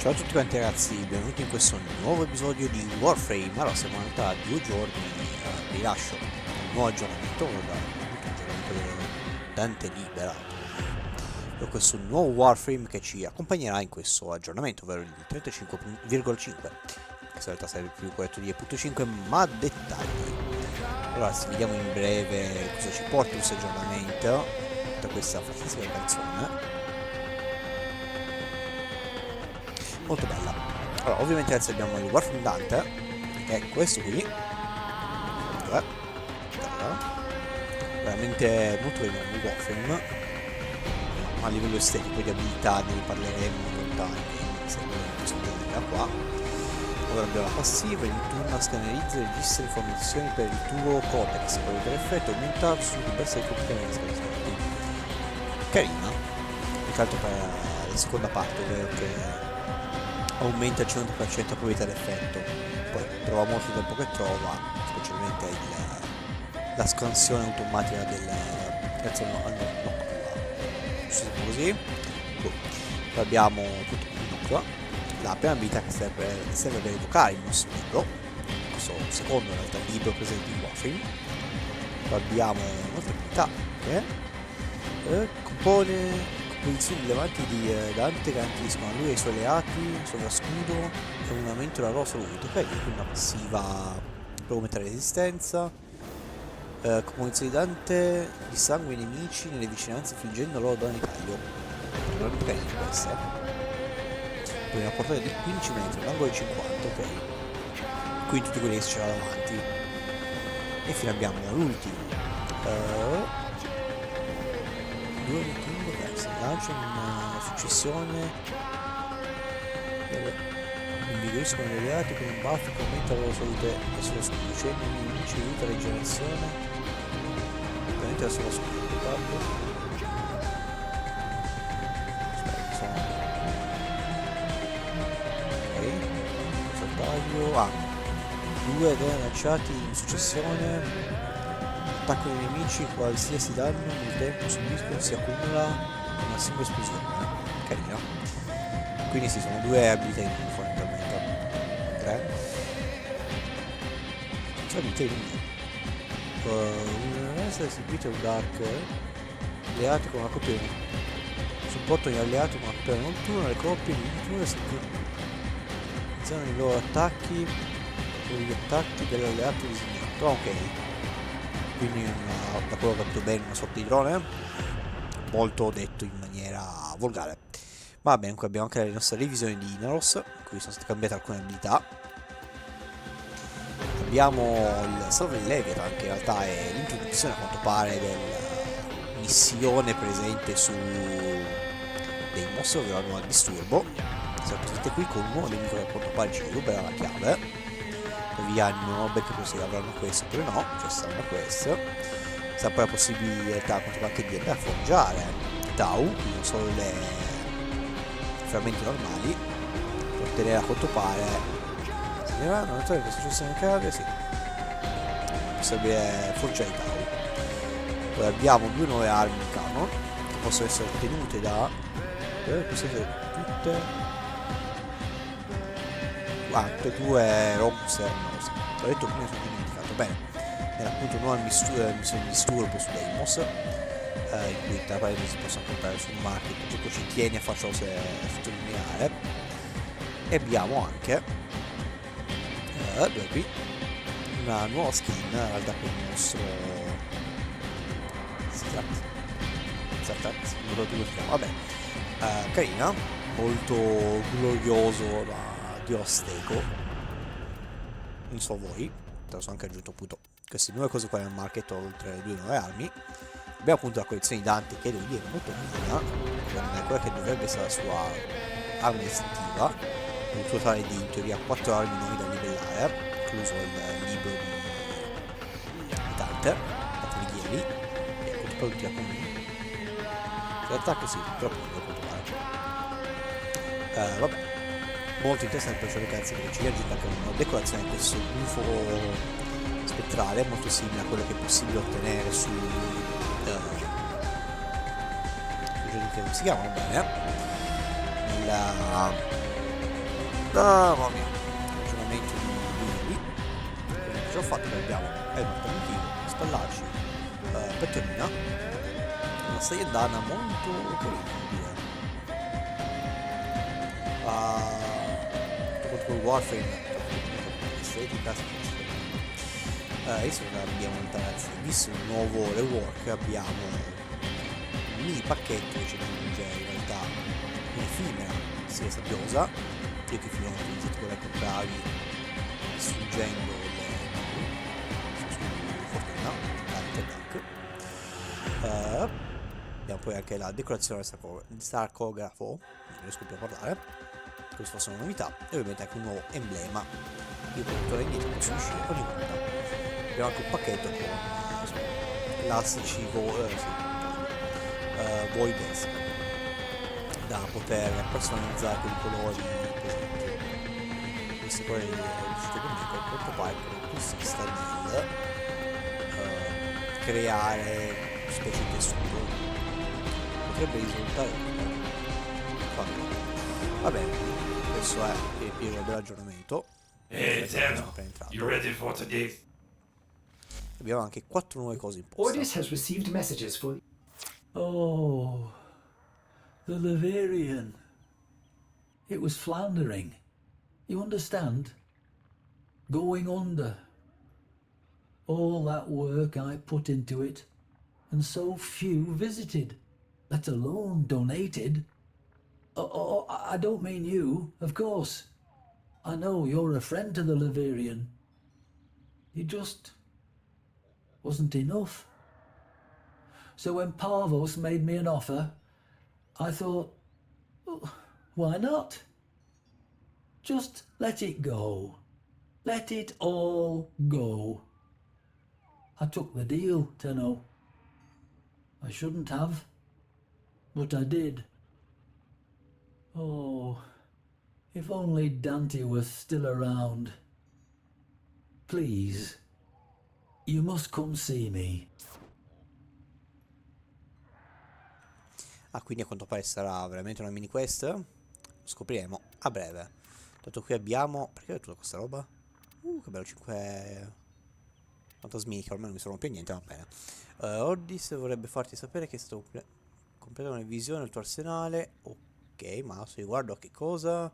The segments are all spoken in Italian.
Ciao a tutti quanti ragazzi, benvenuti in questo nuovo episodio di Warframe. Allora, siamo in realtà a 2 giorni al rilascio di un nuovo aggiornamento, aggiornamento del Dante liberato. Per questo nuovo Warframe che ci accompagnerà in questo aggiornamento, ovvero il 35,5, che in realtà sarebbe più corretto di 0.5, ma dettagli. Allora, vediamo in breve cosa ci porta questo aggiornamento, tutta questa fantastica canzone. Molto bella. Allora, ovviamente adesso abbiamo il Warframe Dante, che è questo qui. Veramente molto bello il Warframe. A livello estetico di abilità ne parleremo in realtà in questo video qua. Ora abbiamo la passiva, in turno scannerizza e registra informazioni per il tuo cortex, poi per effetto aumenta su diverse competenze. Carina. Più che altro per la seconda parte, ovvero che aumenta il 50% la probabilità d'effetto. Poi trova molto tempo che trova, specialmente la scansione automatica del terzo noctua. Così. Poi abbiamo tutto il noctua. La prima abilità che serve per evocare il nostro libro. Questo secondo in realtà libro presente in Warframe. Poi abbiamo un'altra abilità che compone posizioni rilevanti di Dante garantiscono a lui e ai suoi alleati sovrascudo e un aumento della loro salute, ok? Quindi una passiva per aumentare resistenza. Composizioni di Dante dissangue i nemici nelle vicinanze infliggendo loro danni di taglio. Veramente carina questa. Poi una portata di 15 metri, un angolo di 50, ok? Quindi tutti quelli che si c'erano davanti. E infine abbiamo l'ultimo. Due lancia in successione invigoriscono gli alleati con un buff che aumenta la loro salute e sulla sconfiggendo gli nemici aiuta la rigenerazione ovviamente la sua sconfitta ok saltaglio due vengono lanciati in successione attacco dei nemici, qualsiasi danno nel tempo subiscono si accumula una singola esplosione. Carino. Quindi sì, sono due abilità in più fondamentalmente. 3. 3 abilità in più. Una essere eseguita un dark. Alleati con una coppia di supporto gli alleati con una coppia notturna, le coppie di notturna si iniziano i loro attacchi con gli attacchi dell'alleato disegnato. Ok. Quindi da quello che ho capito bene una sorta di drone, molto detto in maniera volgare. Va bene, qui abbiamo anche le nostre revisioni di Inaros, in cui sono state cambiate alcune abilità. Abbiamo il salvo del Leviathan, che in realtà è l'introduzione a quanto pare della missione presente su Deimos, ovvero la nuova disturbo. Siamo presente qui con un nuovo nemico che a quanto pare ci ruberà la chiave. Via non ho ben capito se avranno questo oppure no, cioè saranno questo. Sarà poi la possibilità anche di andare a forgiare Tau, quindi non solo le frammenti normali, per ottenere a quanto pare non notare che successione di chiave, sì. Possibile forgiare Tau. Poi abbiamo due nuove armi di canon che possono essere ottenute da tutte due robuste. L'ho detto prima, sono dimenticato. Bene, era appunto nuova missione di disturbo su Deimos, in cui tra parentesi si possono comprare sul market. Il gioco ci tiene a farcelo sottolineare. E abbiamo anche qui una nuova skin in realtà per il nostro Zartat, non lo dico, vabbè, carina, molto glorioso da Dio Steco, non so voi, te lo sono anche aggiunto appunto queste nuove cose qua nel market oltre le due nuove armi. Abbiamo appunto la collezione di Dante che devo dire molto carina, con quella che dovrebbe essere la sua arma istintiva, un totale di in teoria 4 armi nuove da livellare, incluso il libro di Dante, 4 rilievi, e quanto poi tutti comuni. In realtà così, però poi devo provare. Vabbè. Molto interessante per le ragazze perché ci aggiunge anche una decorazione di questo gufo spettrale molto simile a quello che è possibile ottenere su giochi che non si chiamano bene Mamma mia, aggiornamento di qui. Cosa ho fatto? Che abbiamo un alternativo, installarci Petrolina, una saiandana molto carina, devo dire. Tutto col warframe, estetica, adesso abbiamo ragazzi, visto il nuovo rework, abbiamo un mini pacchetto che ci aggiunge in realtà un'effimera sia sabbiosa, io che fino a utilizzato quella con bravi struggendo su fortuna, dante. Abbiamo poi anche la decorazione sarcografo, non riesco più a parlare, queste sono novità, e ovviamente anche un nuovo emblema. Io per tornare indietro posso uscire ogni volta. Abbiamo anche un pacchetto con elastici void desk da poter personalizzare con i colori presenti. Questi colori riuscite con me, a quanto pare consiste nel creare specie di tessuto. Potrebbe risultare va bene, questo è il pieno dell'aggiornamento. You ready for today? Abbiamo anche 4 nuove cose in posta. Ordis has received messages for... Oh, the Laverian. It was floundering. You understand? Going under. All that work I put into it, and so few visited, let alone donated. Oh, I don't mean you, of course. I know you're a friend to the Laverian. You just wasn't enough. So when Parvos made me an offer, I thought, well, why not? Just let it go. Let it all go. I took the deal, Tenno. I shouldn't have, but I did. Oh, if only Dante was still around. Please, you must come see me. Quindi a quanto pare sarà veramente una mini quest. Lo scopriremo a breve. Tanto qui abbiamo... Perché ho tutta questa roba? Che bello, 5 fantasmini che ormai non mi servono più a niente, va bene. Ordis vorrebbe farti sapere che è stato completato una visione del tuo arsenale. Ok, ma se io guardo a che cosa...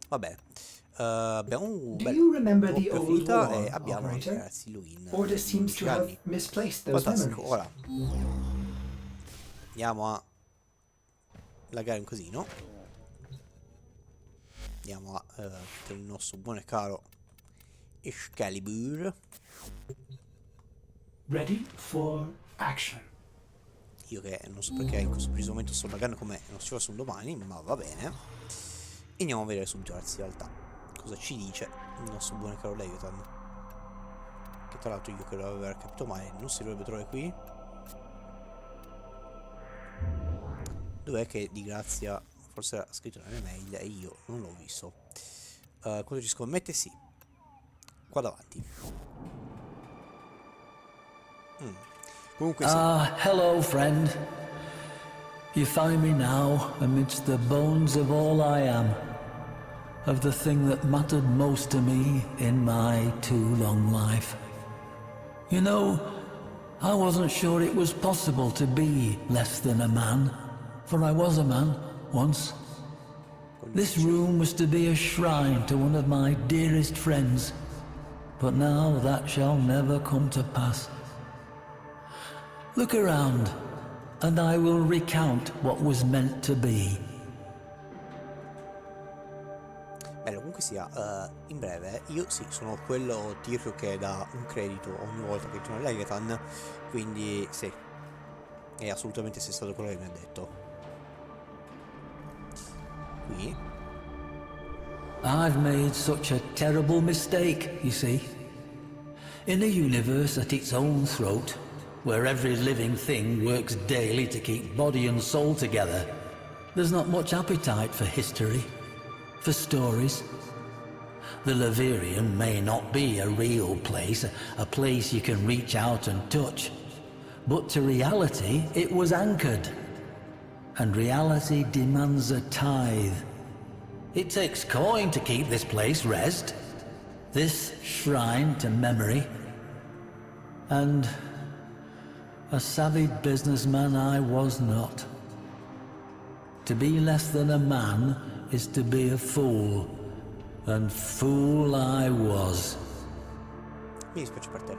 Va bene. Abbiamo un bel doppia vita e abbiamo ragazzi lui in Ordis seems to have misplaced those fantastico. memories. Ora andiamo a laggare un casino. Andiamo a il nostro buon e caro Excalibur. Ready for action. Io che non so perché in questo preciso momento sto laggando come non si fosse un domani, ma va bene. E andiamo a vedere subito ragazzi in realtà cosa ci dice il nostro buon e caro Leviathan, che tra l'altro io credo di aver capito male, non si dovrebbe trovare qui. Dov'è che di grazia forse era scritto nelle mail e io non l'ho visto. Quando ci scommette? Sì, qua davanti. Comunque sì. Hello, friend. You find me now amidst the bones of all I am, of the thing that mattered most to me in my too long life. You know, I wasn't sure it was possible to be less than a man, for I was a man once. This room was to be a shrine to one of my dearest friends, but now that shall never come to pass. Look around, and I will recount what was meant to be. Bello, comunque sia, in breve, io sì, sono quello tizio che dà un credito ogni volta che torna Leviathan, quindi sì, è assolutamente sei stato quello che mi ha detto. Qui. I've made such a terrible mistake, you see. In a universe at its own throat, where every living thing works daily to keep body and soul together, there's not much appetite for history, for stories. The Laverian may not be a real place, a place you can reach out and touch, but to reality it was anchored. and reality demands a tithe. It takes coin to keep this place rest, this shrine to memory. And a savvy businessman I was not. To be less than a man is to be a fool, and fool I was. Mi dispiace per te,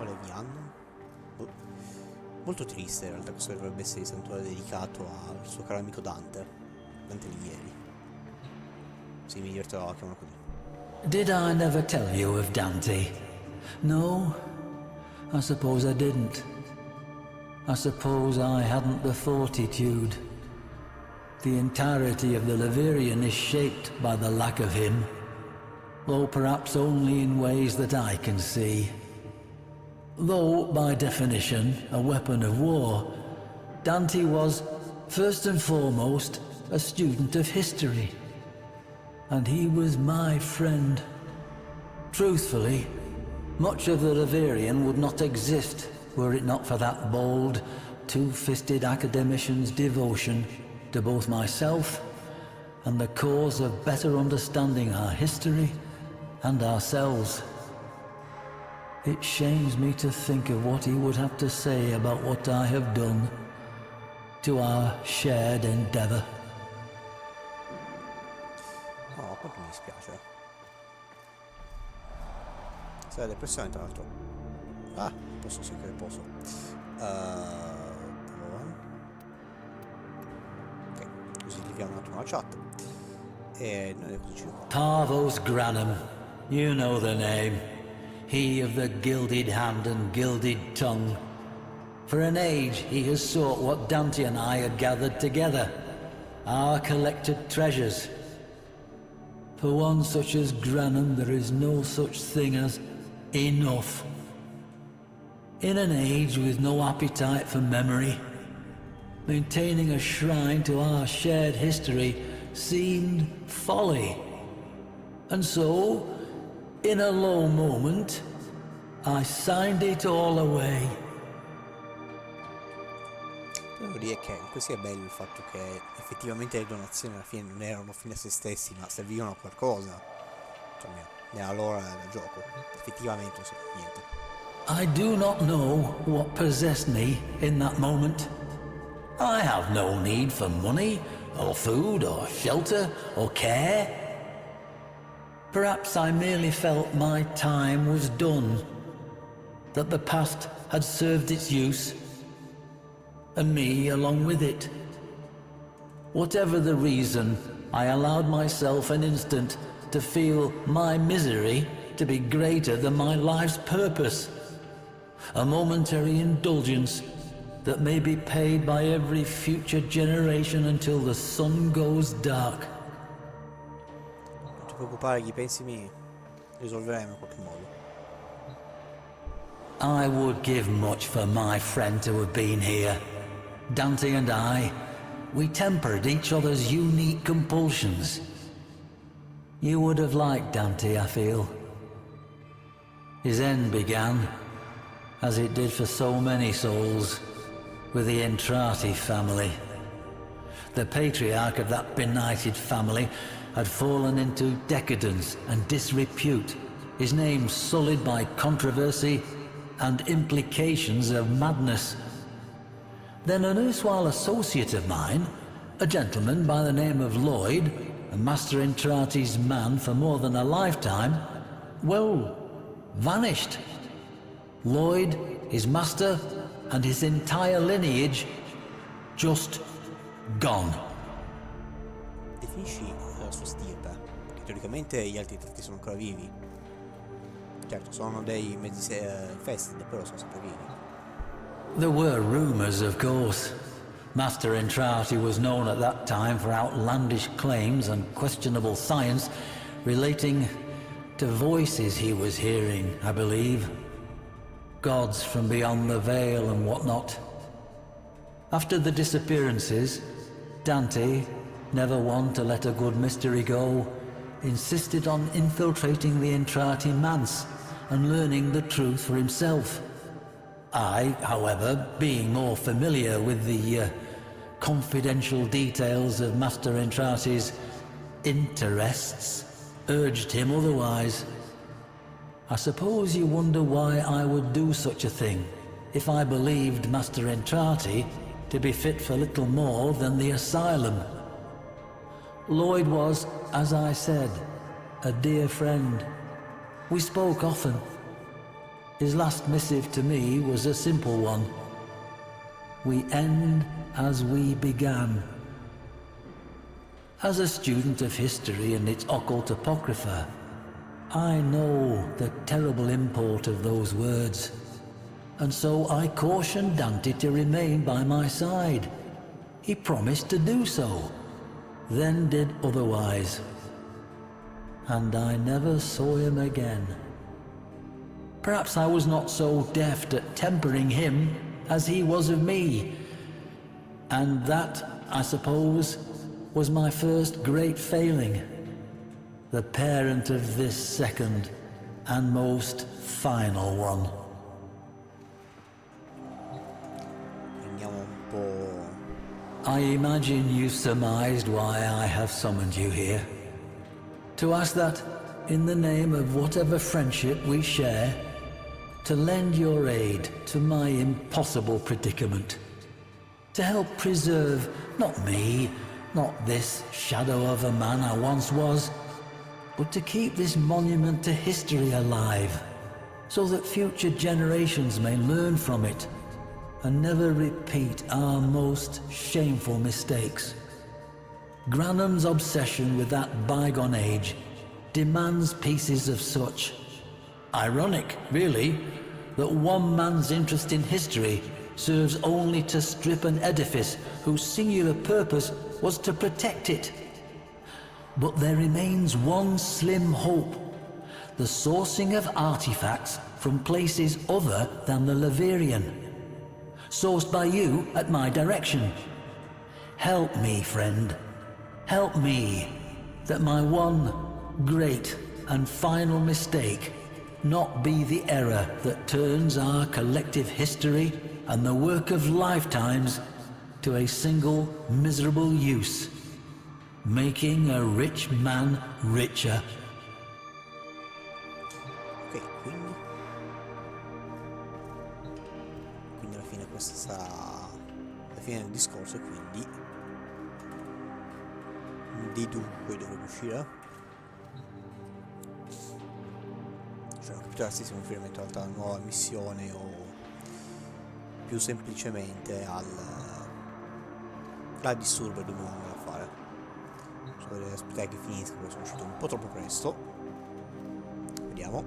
Olevian. Molto triste in realtà, questo dovrebbe essere il santuario dedicato al suo caro amico Dante Alighieri. Sì, mi divertirò a chiamarlo così. Did I never tell you of Dante? No, I suppose I didn't. I suppose I hadn't the fortitude. The entirety of the Leverian is shaped by the lack of him, though perhaps only in ways that I can see. Though, by definition, a weapon of war, Dante was, first and foremost, a student of history. And he was my friend. Truthfully, much of the Leverian would not exist were it not for that bold, two-fisted academician's devotion to both myself and the cause of better understanding our history and ourselves. It shames me to think of what he would have to say about what I have done to our shared endeavor. No, quanto mi dispiace. Sei la depressione, tra l'altro. Ah, posso, sì che posso. Ok, così leviamo un attimo la chat. E noi così ci vediamo. Parvos Granum, you know the name. He of the gilded hand and gilded tongue. For an age he has sought what Dante and I had gathered together, our collected treasures. For one such as Granum there is no such thing as enough. In an age with no appetite for memory, maintaining a shrine to our shared history seemed folly. And so, in a low moment, I signed it all away. Devo dire che così è bello il fatto che effettivamente le donazioni alla fine non erano fine a se stessi, ma servivano a qualcosa. Cioè, nella lore del gioco. Effettivamente non serve a niente. I do not know what possessed me in that moment. I have no need for money, or food, or shelter, or care. Perhaps I merely felt my time was done, that the past had served its use, and me along with it. Whatever the reason, I allowed myself an instant to feel my misery to be greater than my life's purpose. A momentary indulgence that may be paid by every future generation until the sun goes dark. Non ti preoccupare, gli pensi miei. Risolveremo in qualche modo. I would give much for my friend to have been here. Dante and I, we tempered each other's unique compulsions. You would have liked Dante, I feel. His end began, as it did for so many souls, with the Entrati family. The patriarch of that benighted family had fallen into decadence and disrepute, his name sullied by controversy and implications of madness. Then an erstwhile associate of mine, a gentleman by the name of Lloyd, a Master Entrati's man for more than a lifetime, well, vanished. Lloyd, his master, and his entire lineage, just gone. Definisci la sua stirpe, perché teoricamente gli altri Entrati sono ancora vivi. Certo, sono dei mezzi infested, però sono sempre vivi. There were rumors, of course. Master Entrati was known at that time for outlandish claims and questionable science relating to voices he was hearing, I believe. Gods from beyond the veil and whatnot. After the disappearances, Dante, never one to let a good mystery go, insisted on infiltrating the Entrati manse and learning the truth for himself. I, however, being more familiar with the confidential details of Master Entrati's interests urged him otherwise. I suppose you wonder why I would do such a thing if I believed Master Entrati to be fit for little more than the asylum. Lloyd was, as I said, a dear friend. We spoke often. His last missive to me was a simple one. We end as we began. As a student of history and its occult apocrypha, I know the terrible import of those words, and so I cautioned Dante to remain by my side. He promised to do so, then did otherwise, and I never saw him again. Perhaps I was not so deft at tempering him as he was of me, and that, I suppose, was my first great failing, the parent of this second and most final one. Andiamo un po'. I imagine you've surmised why I have summoned you here. To ask that, in the name of whatever friendship we share, to lend your aid to my impossible predicament. To help preserve, not me, not this shadow of a man I once was, but to keep this monument to history alive, so that future generations may learn from it and never repeat our most shameful mistakes. Granham's obsession with that bygone age demands pieces of such. Ironic, really, that one man's interest in history serves only to strip an edifice whose singular purpose was to protect it. But there remains one slim hope: the sourcing of artifacts from places other than the Leverian, sourced by you at my direction. Help me, friend. Help me, that my one great and final mistake not be the error that turns our collective history and the work of lifetimes to a single miserable use, making a rich man richer. Ok, quindi alla fine questa sarà la fine del discorso, e quindi di dunque dovrebbe uscire. Cioè, non capito se sia un riferimento alla nuova missione o più semplicemente al disturbo che dobbiamo andare a fare. Devo aspettare che finisca perché sono uscito un po' troppo presto. Vediamo.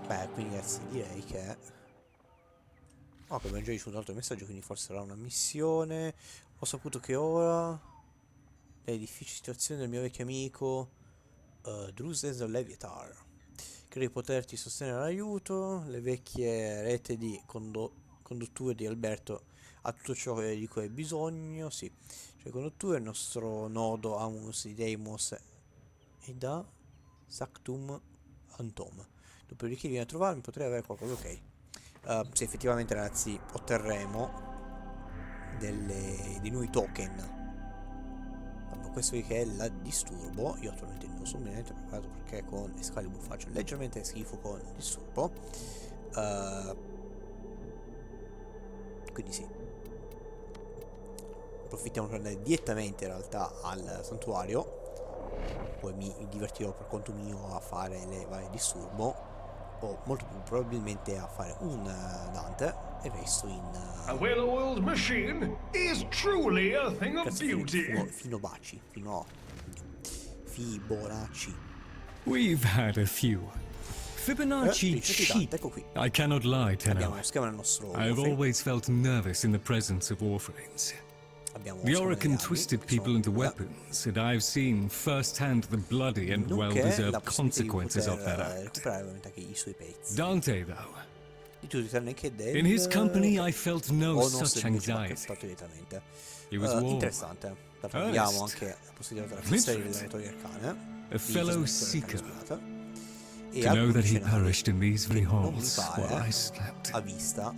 Beh, quindi ragazzi direi che ok, abbiamo già ricevuto un altro messaggio, quindi forse sarà una missione. Ho saputo che ora le difficili situazioni del mio vecchio amico Druses Levitar. Credo di poterti sostenere l'aiuto. Le vecchie rete di condutture di Alberto ha tutto ciò di cui hai bisogno. Sì, cioè condutture, il nostro nodo Amus Deimos e da Sactum Antom. Dopodiché vieni a trovarmi, potrei avere qualcosa. Ok. Se effettivamente ragazzi otterremo dei nuovi token. Questo che è la disturbo. Io attualmente non sono minimamente preparato perché con Excalibur faccio leggermente schifo con il disturbo. Quindi sì, approfittiamo per andare direttamente in realtà al santuario. Poi mi divertirò per conto mio a fare le varie disturbo, o molto più probabilmente a fare un Dante e il resto in A well-oiled machine is truly a thing of beauty. Fibonacci. We've had a few. Fibonacci cheap. Ecco qui. I cannot lie, Abbiamo Tenno. lo schema nel nostro I have warframe. always felt nervous in the presence of warframes. Abbiamo The lo schema Oracle degli armi, twisted che sono people into due. weapons, and I've seen firsthand the bloody and Nonché la well-deserved possibilità di consequences of poter that act. recuperare ovviamente anche i suoi pezzi. Dante, though. Di tutti tranne che del In his company I felt no bonus such invece l'ha anxiety. cattato direttamente. He was warm, Interessante. Perché Earnest, abbiamo anche la possibilità di fissare le literate, laboratorie arcane. a fellow seeker. E e To know alcuni that he scenari perished in these very che non mi halls while I pare slept a vista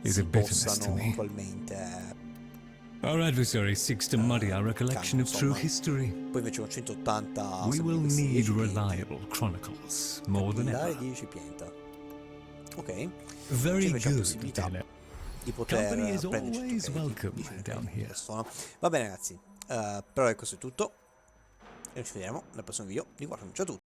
is si a bitterness to possano me. attualmente Our adversary seeks to muddy our recollection of true insomma. history. Poi invece con 180 We will questi need recipienti, reliable chronicles more than capillari ever. di recipiente. Ok, c'è Very invece la good, possibilità Lieutenant. di poter Company is prendere 100 always crediti, welcome 10 down crediti per here. persona. Va bene ragazzi, però questo è tutto e noi ci vediamo nel prossimo video di Warframe. Ciao a tutti!